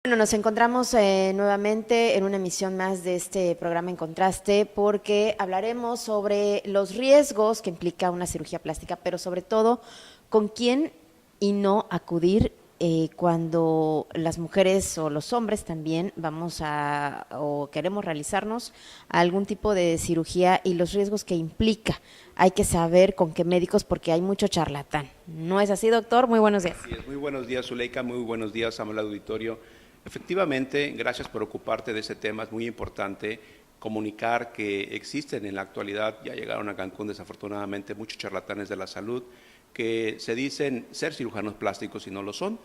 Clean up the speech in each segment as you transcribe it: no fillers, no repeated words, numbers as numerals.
Bueno, nos encontramos nuevamente en una emisión más de este programa En Contraste porque hablaremos sobre los riesgos que implica una cirugía plástica, pero sobre todo con quién y no acudir cuando las mujeres o los hombres también vamos a o queremos realizarnos algún tipo de cirugía y los riesgos que implica. Hay que saber con qué médicos porque hay mucho charlatán. ¿No es así, doctor? Muy buenos días. Así es. Muy buenos días, Zuleika, muy buenos días, amable auditorio. Efectivamente, gracias por ocuparte de ese tema, es muy importante comunicar que existen en la actualidad, ya llegaron a Cancún desafortunadamente muchos charlatanes de la salud que se dicen ser cirujanos plásticos y no lo son.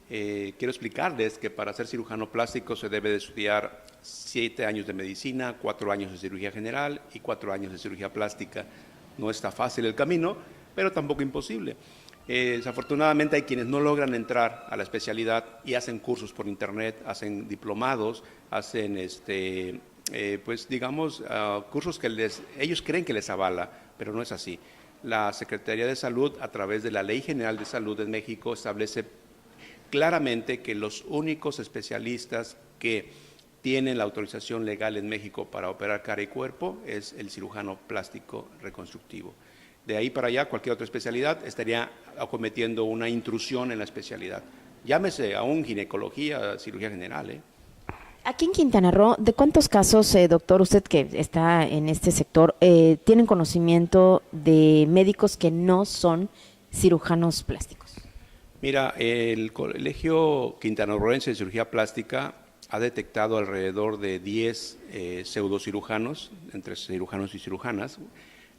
Quiero explicarles que para ser cirujano plástico se debe de estudiar 7 años de medicina, 4 años de cirugía general y 4 años de cirugía plástica. No está fácil el camino, pero tampoco imposible. Desafortunadamente hay quienes no logran entrar a la especialidad y hacen cursos por internet, hacen diplomados, hacen pues digamos cursos que ellos creen que les avala, pero no es así. La Secretaría de Salud, a través de la Ley General de Salud en México, establece claramente que los únicos especialistas que tienen la autorización legal en México para operar cara y cuerpo es el cirujano plástico reconstructivo. De ahí para allá, cualquier otra especialidad estaría acometiendo una intrusión en la especialidad. Llámese aún ginecología, cirugía general. Aquí en Quintana Roo, ¿de cuántos casos, doctor, usted que está en este sector, tienen conocimiento de médicos que no son cirujanos plásticos? Mira, el Colegio Quintanarroense de Cirugía Plástica ha detectado alrededor de 10 pseudocirujanos, entre cirujanos y cirujanas.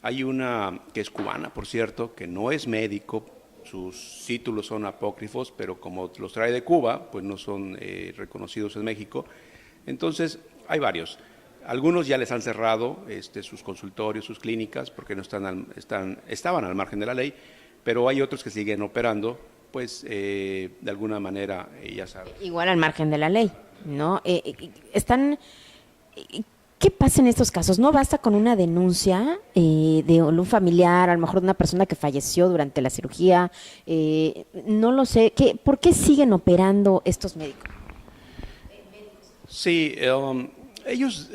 Hay una que es cubana, por cierto, que no es médico, sus títulos son apócrifos, pero como los trae de Cuba, pues no son reconocidos en México. Entonces, hay varios. Algunos ya les han cerrado sus consultorios, sus clínicas, porque no estaban al margen de la ley, pero hay otros que siguen operando, pues de alguna manera, ya saben. Igual al margen de la ley, ¿no? ¿Qué pasa en estos casos? ¿No basta con una denuncia de un familiar, a lo mejor de una persona que falleció durante la cirugía? No lo sé. ¿Por qué siguen operando estos médicos? Sí, ellos,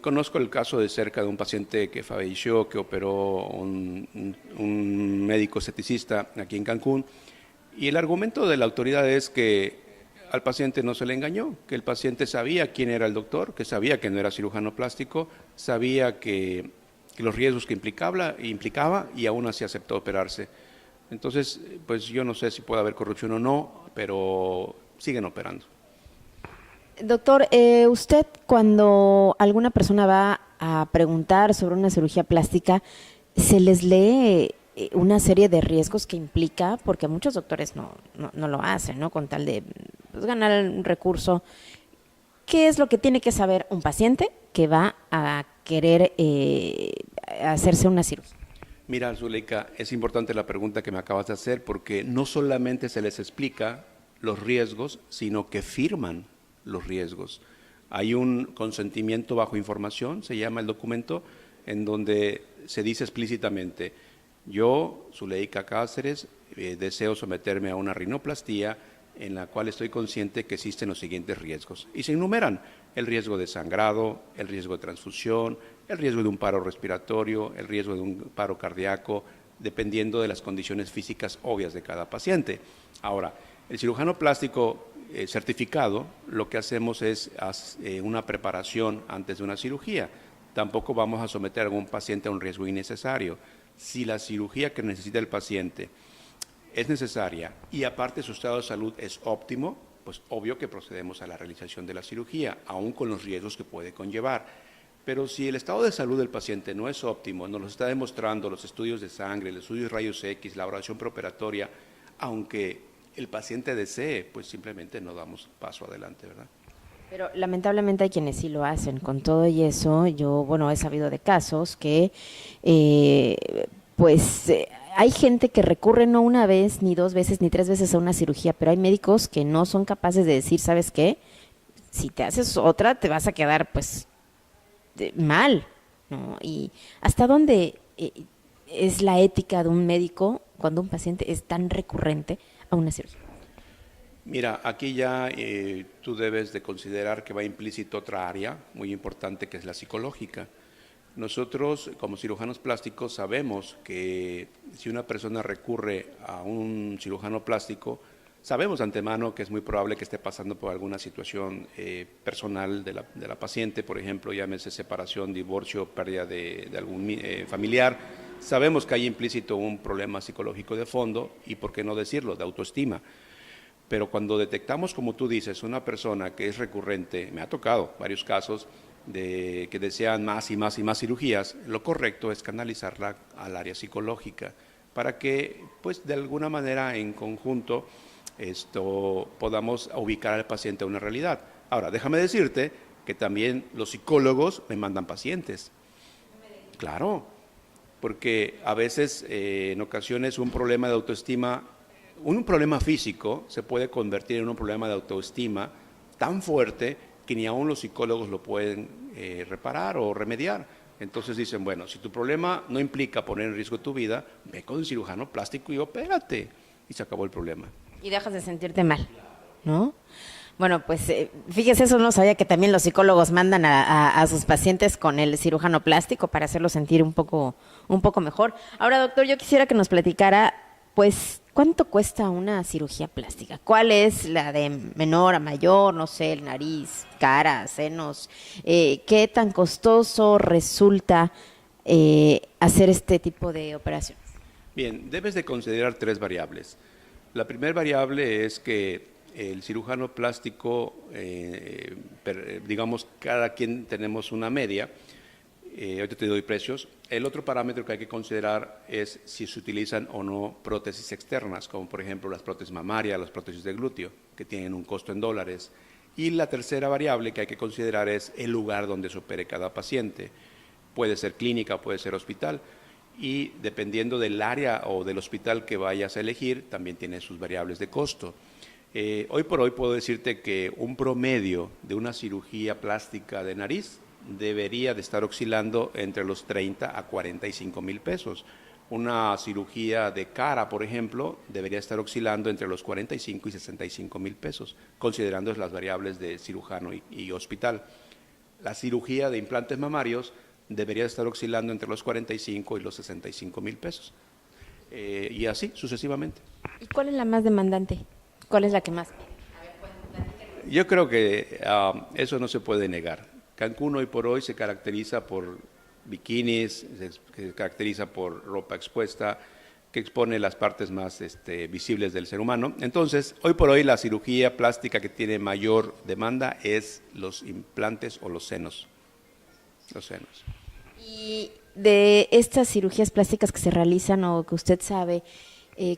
conozco el caso de cerca de un paciente que falleció, que operó un médico esteticista aquí en Cancún, y el argumento de la autoridad es que al paciente no se le engañó, que el paciente sabía quién era el doctor, que sabía que no era cirujano plástico, sabía que los riesgos que implicaba y aún así aceptó operarse. Entonces, pues yo no sé si puede haber corrupción o no, pero siguen operando. Doctor, usted cuando alguna persona va a preguntar sobre una cirugía plástica, ¿se les lee una serie de riesgos que implica? Porque muchos doctores no lo hacen, ¿no? Con tal de pues, ganar un recurso. ¿Qué es lo que tiene que saber un paciente que va a querer hacerse una cirugía? Mira, Zuleika, es importante la pregunta que me acabas de hacer porque no solamente se les explica los riesgos, sino que firman los riesgos. Hay un consentimiento bajo información, se llama el documento, en donde se dice explícitamente: yo, Zuleika Cáceres, deseo someterme a una rinoplastía en la cual estoy consciente que existen los siguientes riesgos. Y se enumeran el riesgo de sangrado, el riesgo de transfusión, el riesgo de un paro respiratorio, el riesgo de un paro cardíaco, dependiendo de las condiciones físicas obvias de cada paciente. Ahora, el cirujano plástico certificado, lo que hacemos es una preparación antes de una cirugía. Tampoco vamos a someter a algún paciente a un riesgo innecesario. Si la cirugía que necesita el paciente es necesaria y aparte su estado de salud es óptimo, pues obvio que procedemos a la realización de la cirugía, aún con los riesgos que puede conllevar. Pero si el estado de salud del paciente no es óptimo, nos lo está demostrando los estudios de sangre, los estudios de rayos X, la evaluación preoperatoria, aunque el paciente desee, pues simplemente no damos paso adelante, ¿verdad? Pero lamentablemente hay quienes sí lo hacen. Con todo y eso, yo, bueno, he sabido de casos que, hay gente que recurre no una vez, ni 2 veces, ni 3 veces a una cirugía, pero hay médicos que no son capaces de decir, ¿sabes qué? Si te haces otra, te vas a quedar, pues, mal, ¿no? Y ¿hasta dónde es la ética de un médico cuando un paciente es tan recurrente a una cirugía? Mira, aquí ya tú debes de considerar que va implícito otra área muy importante que es la psicológica. Nosotros, como cirujanos plásticos, sabemos que si una persona recurre a un cirujano plástico, sabemos de antemano que es muy probable que esté pasando por alguna situación personal de la paciente, por ejemplo, llámese separación, divorcio, pérdida de algún familiar. Sabemos que hay implícito un problema psicológico de fondo y, por qué no decirlo, de autoestima. Pero cuando detectamos, como tú dices, una persona que es recurrente, me ha tocado varios casos de que desean más y más y más cirugías, lo correcto es canalizarla al área psicológica para que, pues, de alguna manera en conjunto podamos ubicar al paciente a una realidad. Ahora, déjame decirte que también los psicólogos me mandan pacientes. Claro, porque a veces, en ocasiones, un problema de autoestima, un problema físico se puede convertir en un problema de autoestima tan fuerte que ni aún los psicólogos lo pueden reparar o remediar. Entonces dicen, bueno, si tu problema no implica poner en riesgo tu vida, ve con un cirujano plástico y opérate. Y se acabó el problema. Y dejas de sentirte mal, ¿no? Bueno, pues fíjese, eso no sabía, que también los psicólogos mandan a sus pacientes con el cirujano plástico para hacerlo sentir un poco mejor. Ahora, doctor, yo quisiera que nos platicara, pues, ¿cuánto cuesta una cirugía plástica? ¿Cuál es la de menor a mayor? No sé, el nariz, cara, senos. ¿Qué tan costoso resulta hacer este tipo de operaciones? Bien, debes de considerar 3 variables. La primera variable es que el cirujano plástico, digamos, cada quien tenemos una media. Ahorita te doy precios. El otro parámetro que hay que considerar es si se utilizan o no prótesis externas, como por ejemplo las prótesis mamarias, las prótesis de glúteo, que tienen un costo en dólares. Y la tercera variable que hay que considerar es el lugar donde se opere cada paciente. Puede ser clínica, puede ser hospital. Y dependiendo del área o del hospital que vayas a elegir, también tiene sus variables de costo. Hoy por hoy puedo decirte que un promedio de una cirugía plástica de nariz debería de estar oscilando entre los 30 a 45 mil pesos. Una cirugía de cara, por ejemplo, debería estar oscilando entre los 45 y 65 mil pesos, considerando las variables de cirujano y hospital. La cirugía de implantes mamarios debería estar oscilando entre los 45 y los 65 mil pesos. Y así sucesivamente. ¿Y cuál es la más demandante? ¿Cuál es la que más? Yo creo que eso no se puede negar. Cancún hoy por hoy se caracteriza por bikinis, se caracteriza por ropa expuesta, que expone las partes más visibles del ser humano. Entonces, hoy por hoy la cirugía plástica que tiene mayor demanda es los implantes o los senos. Los senos. Y de estas cirugías plásticas que se realizan o que usted sabe,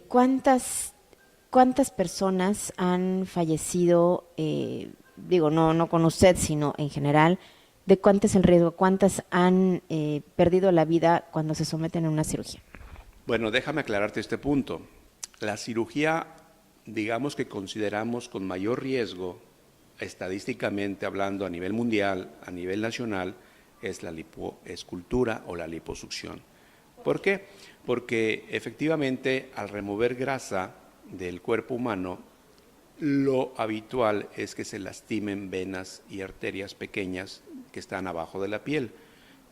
¿cuántas personas han fallecido, no con usted, sino en general? ¿De cuánto es el riesgo? ¿Cuántas han perdido la vida cuando se someten a una cirugía? Bueno, déjame aclararte este punto. La cirugía, digamos que consideramos con mayor riesgo, estadísticamente hablando a nivel mundial, a nivel nacional, es la lipoescultura o la liposucción. ¿Por qué? Porque efectivamente al remover grasa del cuerpo humano, lo habitual es que se lastimen venas y arterias pequeñas que están abajo de la piel.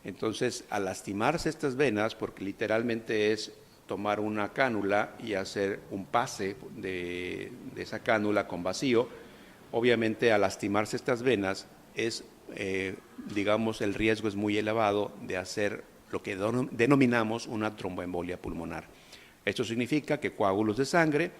Entonces, al lastimarse estas venas, porque literalmente es tomar una cánula y hacer un pase de esa cánula con vacío, obviamente al lastimarse estas venas el riesgo es muy elevado de hacer lo que denominamos una tromboembolia pulmonar. Esto significa que coágulos de sangre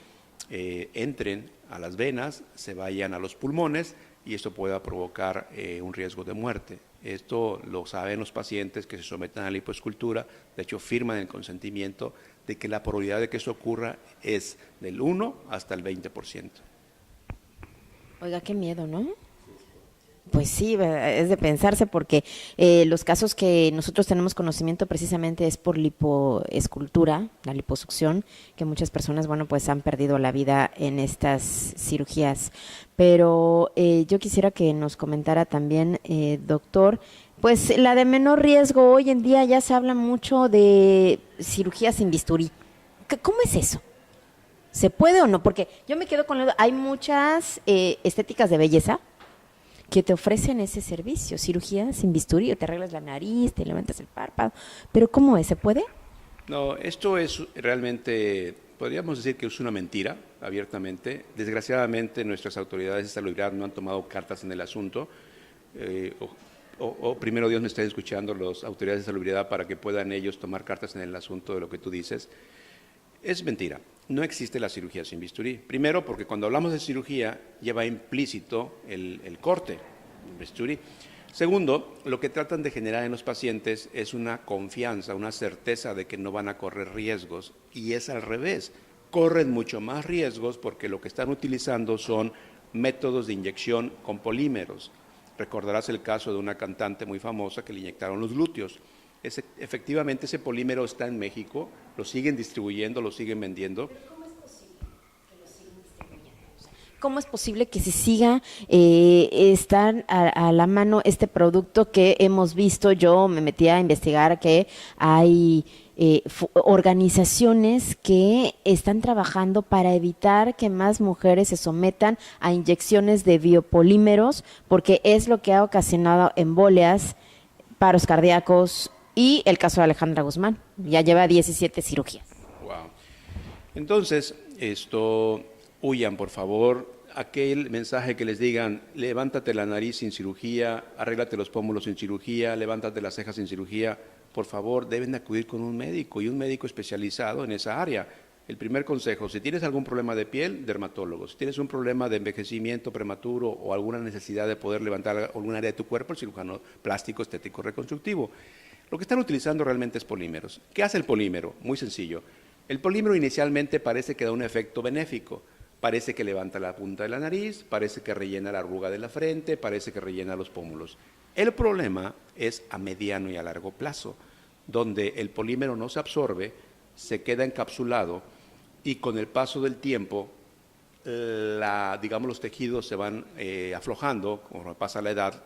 entren a las venas, se vayan a los pulmones y esto pueda provocar un riesgo de muerte. Esto lo saben los pacientes que se someten a la lipoescultura, de hecho firman el consentimiento de que la probabilidad de que esto ocurra es del 1 hasta el 20%. Oiga, qué miedo, ¿no? Pues sí, es de pensarse porque los casos que nosotros tenemos conocimiento precisamente es por lipoescultura, la liposucción, que muchas personas, pues han perdido la vida en estas cirugías. Pero yo quisiera que nos comentara también, doctor, pues la de menor riesgo, hoy en día ya se habla mucho de cirugía sin bisturí. ¿Cómo es eso? ¿Se puede o no? Porque yo me quedo con lo... Hay muchas estéticas de belleza que te ofrecen ese servicio, cirugía sin bisturí, o te arreglas la nariz, te levantas el párpado, pero ¿cómo es? ¿Se puede? No, esto es realmente, podríamos decir que es una mentira, abiertamente. Desgraciadamente, nuestras autoridades de salubridad no han tomado cartas en el asunto. Primero Dios me está escuchando las autoridades de salubridad para que puedan ellos tomar cartas en el asunto de lo que tú dices. Es mentira, no existe la cirugía sin bisturí. Primero, porque cuando hablamos de cirugía lleva implícito el corte, el bisturí. Segundo, lo que tratan de generar en los pacientes es una confianza, una certeza de que no van a correr riesgos, y es al revés. Corren mucho más riesgos porque lo que están utilizando son métodos de inyección con polímeros. Recordarás el caso de una cantante muy famosa que le inyectaron los glúteos. Efectivamente, ese polímero está en México, lo siguen distribuyendo, lo siguen vendiendo. ¿Cómo es posible que se siga estar a la mano este producto que hemos visto? Yo me metí a investigar que hay organizaciones que están trabajando para evitar que más mujeres se sometan a inyecciones de biopolímeros, porque es lo que ha ocasionado embolias, paros cardíacos y el caso de Alejandra Guzmán. Ya lleva 17 cirugías. Wow. Entonces, huyan, por favor. Aquel mensaje que les digan, levántate la nariz sin cirugía, arréglate los pómulos sin cirugía, levántate las cejas sin cirugía, por favor, deben de acudir con un médico, y un médico especializado en esa área. El primer consejo: si tienes algún problema de piel, dermatólogo. Si tienes un problema de envejecimiento prematuro o alguna necesidad de poder levantar algún área de tu cuerpo, el cirujano plástico, estético, reconstructivo. Lo que están utilizando realmente es polímeros. ¿Qué hace el polímero? Muy sencillo. El polímero inicialmente parece que da un efecto benéfico. Parece que levanta la punta de la nariz, parece que rellena la arruga de la frente, parece que rellena los pómulos. El problema es a mediano y a largo plazo, donde el polímero no se absorbe, se queda encapsulado, y con el paso del tiempo, los tejidos se van aflojando, como pasa la edad,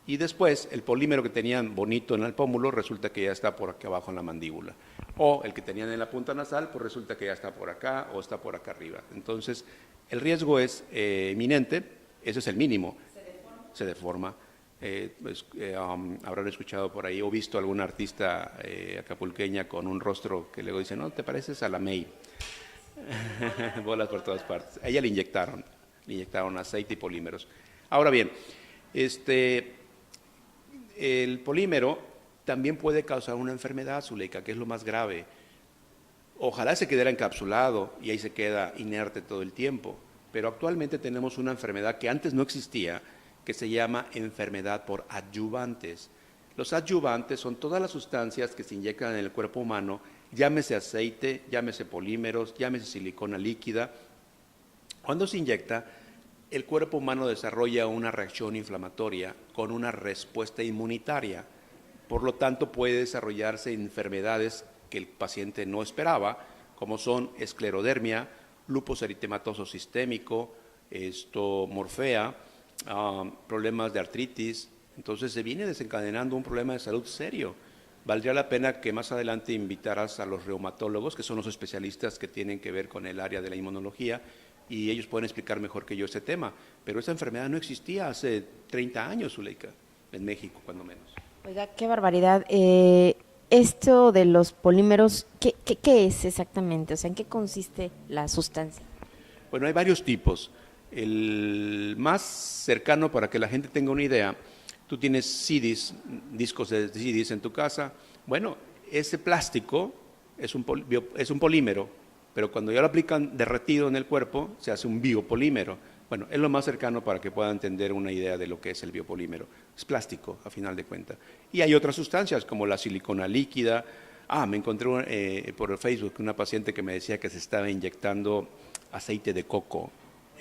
y después el polímero que tenían bonito en el pómulo resulta que ya está por aquí abajo en la mandíbula. O el que tenían en la punta nasal, pues resulta que ya está por acá o está por acá arriba. Entonces, el riesgo es inminente, ese es el mínimo. Se deforma. Habrán escuchado por ahí o visto alguna artista acapulqueña con un rostro que luego dice, no, te pareces a la May. Bolas por todas partes. A ella le inyectaron aceite y polímeros. Ahora bien, el polímero también puede causar una enfermedad, Zuleika, que es lo más grave. Ojalá se quedara encapsulado y ahí se queda inerte todo el tiempo, pero actualmente tenemos una enfermedad que antes no existía, que se llama enfermedad por adyuvantes. Los adyuvantes son todas las sustancias que se inyectan en el cuerpo humano, llámese aceite, llámese polímeros, llámese silicona líquida. Cuando se inyecta, el cuerpo humano desarrolla una reacción inflamatoria con una respuesta inmunitaria. Por lo tanto, puede desarrollarse enfermedades que el paciente no esperaba, como son esclerodermia, lupus eritematoso sistémico, morfea, problemas de artritis. Entonces se viene desencadenando un problema de salud serio. Valdría la pena que más adelante invitaras a los reumatólogos, que son los especialistas que tienen que ver con el área de la inmunología, y ellos pueden explicar mejor que yo ese tema. Pero esa enfermedad no existía hace 30 años, Zuleika, en México, cuando menos. Oiga, qué barbaridad. Esto de los polímeros, ¿qué es exactamente? O sea, ¿en qué consiste la sustancia? Bueno, hay varios tipos. El más cercano, para que la gente tenga una idea, tú tienes CDs, discos de CDs en tu casa. Bueno, ese plástico es un polímero, pero cuando ya lo aplican derretido en el cuerpo, se hace un biopolímero. Bueno, es lo más cercano para que puedan entender una idea de lo que es el biopolímero. Es plástico, a final de cuentas. Y hay otras sustancias, como la silicona líquida. Me encontré por el Facebook una paciente que me decía que se estaba inyectando aceite de coco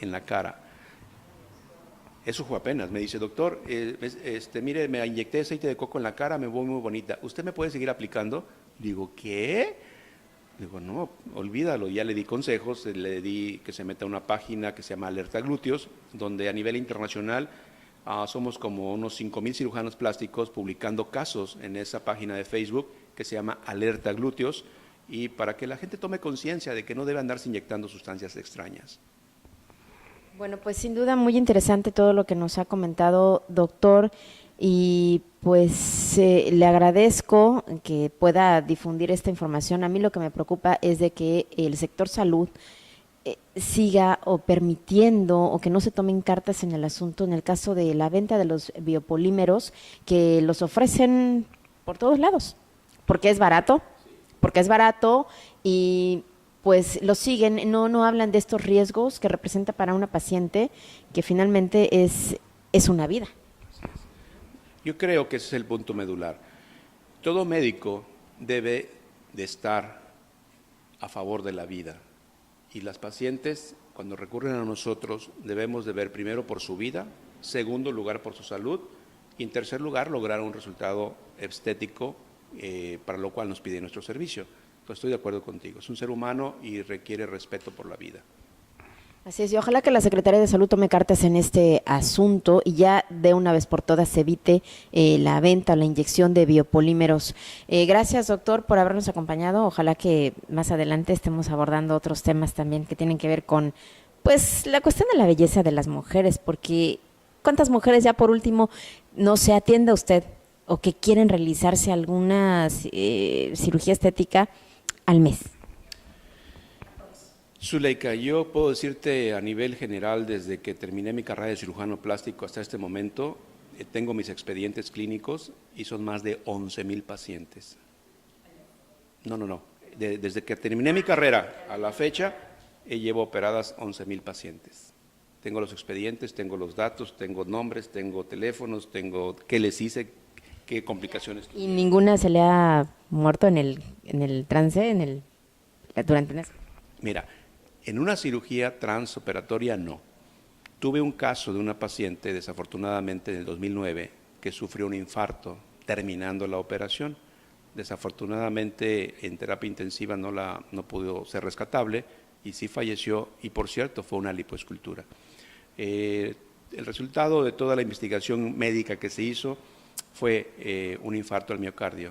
en la cara. Eso fue apenas. Me dice, doctor, mire, me inyecté aceite de coco en la cara, me voy muy bonita. ¿Usted me puede seguir aplicando? Digo, ¿qué? Digo, no, olvídalo. Ya le di consejos, le di que se meta a una página que se llama Alerta Glúteos, donde a nivel internacional somos como unos 5,000 cirujanos plásticos publicando casos en esa página de Facebook que se llama Alerta Glúteos, y para que la gente tome conciencia de que no debe andarse inyectando sustancias extrañas. Bueno, pues sin duda muy interesante todo lo que nos ha comentado, doctor, y pues le agradezco que pueda difundir esta información. A mí lo que me preocupa es de que el sector salud siga o permitiendo o que no se tomen cartas en el asunto en el caso de la venta de los biopolímeros, que los ofrecen por todos lados, porque es barato y pues lo siguen, no hablan de estos riesgos que representa para una paciente, que finalmente es una vida. Yo creo que ese es el punto medular. Todo médico debe de estar a favor de la vida, y las pacientes, cuando recurren a nosotros, debemos de ver primero por su vida, segundo lugar por su salud, y en tercer lugar lograr un resultado estético, para lo cual nos pide nuestro servicio. Entonces estoy de acuerdo contigo, es un ser humano y requiere respeto por la vida. Así es, y ojalá que la Secretaría de Salud tome cartas en este asunto y ya de una vez por todas se evite la venta o la inyección de biopolímeros. Gracias, doctor, por habernos acompañado. Ojalá que más adelante estemos abordando otros temas también que tienen que ver con, pues, la cuestión de la belleza de las mujeres, porque ¿cuántas mujeres ya por último no se atiende a usted o que quieren realizarse alguna cirugía estética al mes? Zuleika, yo puedo decirte a nivel general, desde que terminé mi carrera de cirujano plástico hasta este momento, tengo mis expedientes clínicos y son más de 11,000 pacientes. No. Desde que terminé mi carrera a la fecha, llevo operadas 11,000 pacientes. Tengo los expedientes, tengo los datos, tengo nombres, tengo teléfonos, tengo qué les hice, qué complicaciones. ¿Y ninguna se le ha muerto en el trance, durante eso? Mira, en una cirugía transoperatoria no. Tuve un caso de una paciente, desafortunadamente en el 2009, que sufrió un infarto terminando la operación. Desafortunadamente en terapia intensiva no pudo ser rescatable y sí falleció, y por cierto fue una lipoescultura. El resultado de toda la investigación médica que se hizo fue un infarto al miocardio.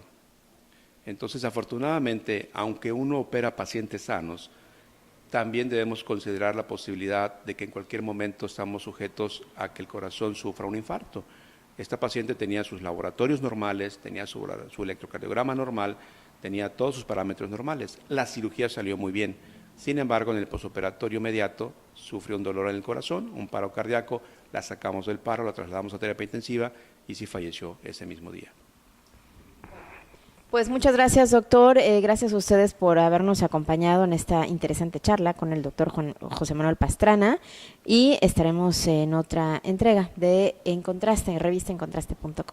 Entonces, afortunadamente, aunque uno opera pacientes sanos, también debemos considerar la posibilidad de que en cualquier momento estamos sujetos a que el corazón sufra un infarto. Esta paciente tenía sus laboratorios normales, tenía su electrocardiograma normal, tenía todos sus parámetros normales. La cirugía salió muy bien. Sin embargo, en el posoperatorio inmediato sufrió un dolor en el corazón, un paro cardíaco, la sacamos del paro, la trasladamos a terapia intensiva y sí falleció ese mismo día. Pues muchas gracias, doctor. Gracias a ustedes por habernos acompañado en esta interesante charla con el doctor José Manuel Pastrana, y estaremos en otra entrega de En Contraste, en revista encontraste.com.